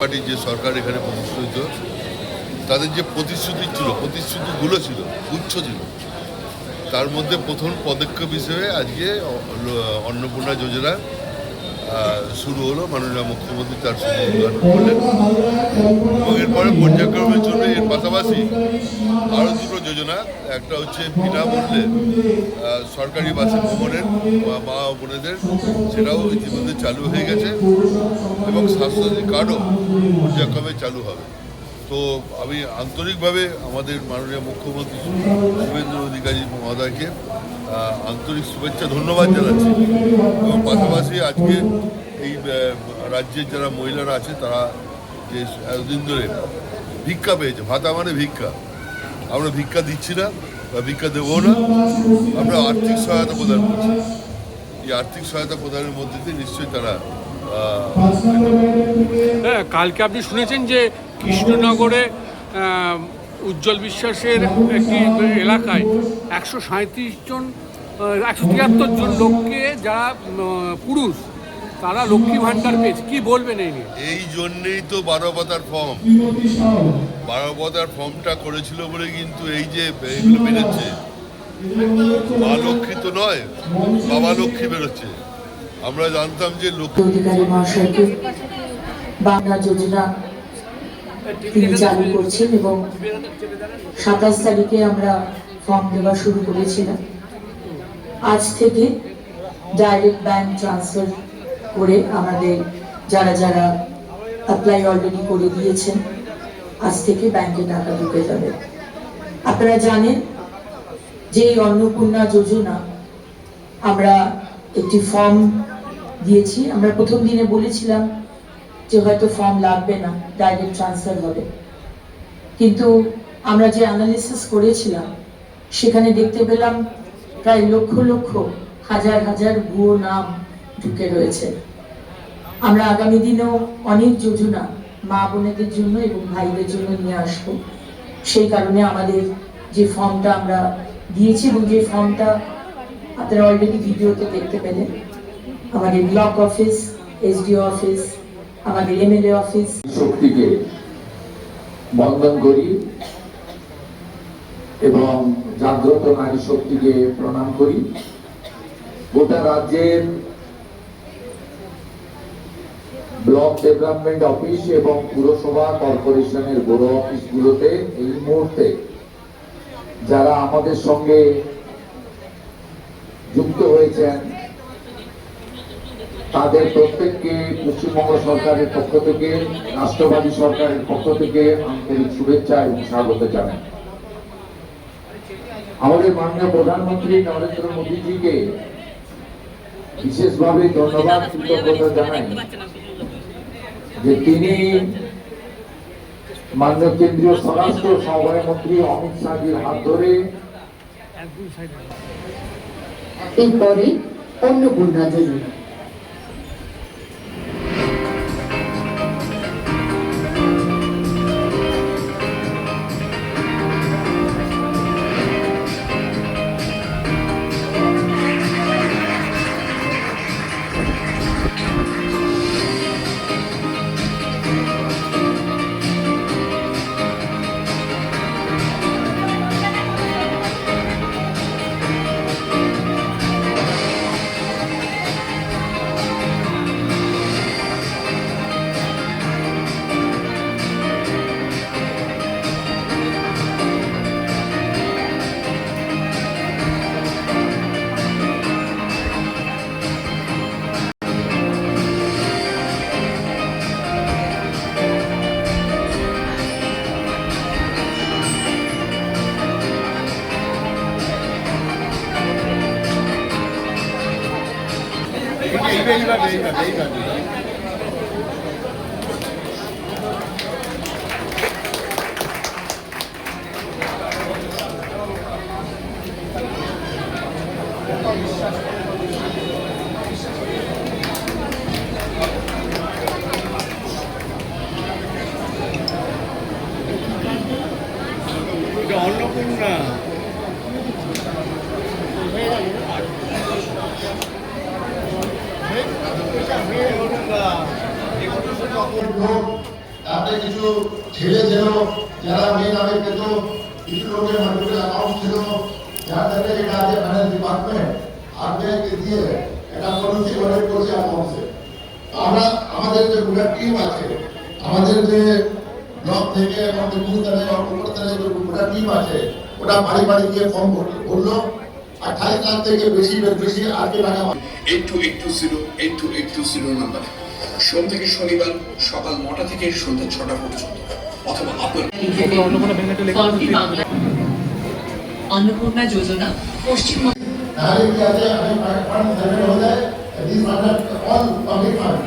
পার্টির যে সরকার এখানে প্রতিষ্ঠিত তাদের যে প্রতিশ্রুতিগুলো ছিল গুচ্ছ ছিল, তার মধ্যে প্রথম পদক্ষেপ হিসেবে আজকে অন্নপূর্ণা যোজনা শুরু হলো। মাননীয় মুখ্যমন্ত্রী তার শুভ উদ্বোধন করলেন এবং এরপরে পর্যায়ক্রমের জন্য এর পাশাপাশি আরও দুটো যোজনা, একটা হচ্ছে বিনামূল্যে সরকারি বাসে ভ্রমণের মা বোনেদের, সেটাও ইতিমধ্যে চালু হয়ে গেছে এবং স্বাস্থ্যসাথী কার্ডও পর্যায়ক্রমে চালু হবে। তো আমি আন্তরিকভাবে আমাদের মাননীয় মুখ্যমন্ত্রী শুভেন্দু অধিকারী মহোদয়কে আন্তরিক শুভেচ্ছা ধন্যবাদ জানাচ্ছি এবং পাশাপাশি আজকে এই রাজ্যের যারা মহিলারা আছে তারা যে এতদিন ধরে ভিক্ষা পেয়েছে, ভাতা মানে ভিক্ষা, আমরা ভিক্ষা দিচ্ছি না বা ভিক্ষা দেবো না, আমরা আর্থিক সহায়তা প্রদান করছি। এই আর্থিক সহায়তা প্রদানের মধ্যে দিয়ে নিশ্চয়ই তারা কালকে আপনি শুনেছেন যে কৃষ্ণনগরে উজ্জ্বল বিশ্বাসের একটি এলাকায় 137 জন 173 জন লোককে যারা পুরুষ তারা লক্ষ্মী ভাণ্ডার পেয়েছে, কি বলবেন এই নিয়ে? এই জন্যেই তো 12 পাতার ফর্মটা করেছিল বলে কিন্তু এই যে এগুলো বেরোচ্ছে, মা লক্ষ্মী তো নয় বাবা লক্ষ্মী বেরোচ্ছে। আমরা জানতাম যে লক্ষ্মী অধিকারী মহাশয়কে বাংলা যোজনা তিনি চালু করছেন এবং 27 তারিখে আমরা ফর্ম দেওয়া শুরু করেছিলাম। আজ থেকে ডাইরেক্ট ব্যাংক ট্রান্সফার করে আমাদের যারা যারা অ্যাপ্লাই অলরেডি করে দিয়েছেন আজ থেকে ব্যাংকে টাকা ঢুকে যাবে। আপনারা জানেন যে এই অন্নপূর্ণা যোজনা আমরা একটি ফর্ম দিয়েছি। আমরা প্রথম দিনে বলেছিলাম যে হয়তো ফর্ম লাগবে না, ডাইরেক্ট ট্রান্সফার হবে, কিন্তু আমরা যে অ্যানালিসিস করেছিলাম সেখানে দেখতে পেলাম প্রায় লক্ষ লক্ষ হাজার হাজার ভুয়ো নাম ঢুকে রয়েছে। আমরা আগামী দিনেও অনেক যোজনা মা বোনেদের জন্য এবং ভাইদের জন্য নিয়ে আসবো। সেই কারণে আমাদের যে ফর্মটা আমরা দিয়েছি এবং যে ফর্মটা আপনারা অলরেডি ভিডিওতে দেখতে পেলেন, আমাদের ব্লক অফিস, এসডিও অফিস, আমাদের এমএলএ অফিস শক্তিকে বন্দন করি এবং জাগ্রত নারী শক্তিকে প্রণাম করি। গোটা রাজ্যের ব্লক ডেভেলপমেন্ট অফিস এবং পুরসভা কর্পোরেশনের বড় অফিসগুলোতে এই মুহূর্তে যারা আমাদের সঙ্গে যুক্ত হয়েছেন তাদের প্রত্যেককে পশ্চিমবঙ্গ সরকারের পক্ষ থেকে, রাষ্ট্রবাদী সরকারের পক্ষ থেকে আন্তরিক শুভেচ্ছা এবং স্বাগত জানাই। আমাদের মাননীয় প্রধানমন্ত্রী নরেন্দ্র মোদীজিকে বিশেষভাবে ধন্যবাদ কৃতজ্ঞতা জানাই যে তিনি মাননীয় কেন্দ্রীয় স্বরাষ্ট্র সহমন্ত্রী অমিত শাহজির হাত ধরে এরপরে অন্নপূর্ণা যোজনা। অন্নপূর্ণা তাতে কিছু ছেলে ছিল যারা মেয়ে নামে পেত, কিছু লোকের মাল্টিপল অ্যাকাউন্ট ছিল, যার থেকে যেটা আছে ফাইন্যান্স ডিপার্টমেন্ট আরবিআইকে দিয়ে এটা পলিসি অনেক করছে অ্যাকাউন্টসে। আমরা আমাদের যে গোটা টিম আছে, আমাদের যে ব্লক থেকে আমাদের বুথতলে উপরতলে যে গোটা টিম আছে, ওটা বাড়ি বাড়ি গিয়ে ফর্ম করলো। 28 লাখ থেকে বেশি আজকে টাকা 8280 নাম্বার, সোম থেকে শনিবার সকাল 9টা থেকে সন্ধ্যা 6টা পর্যন্ত, অথবা আপনার অন্নপূর্ণা যোজনা পশ্চিমবঙ্গ নারী কি আছে, আমি ফান্ড সেভেন হয়ে যায়, this fund all public fund.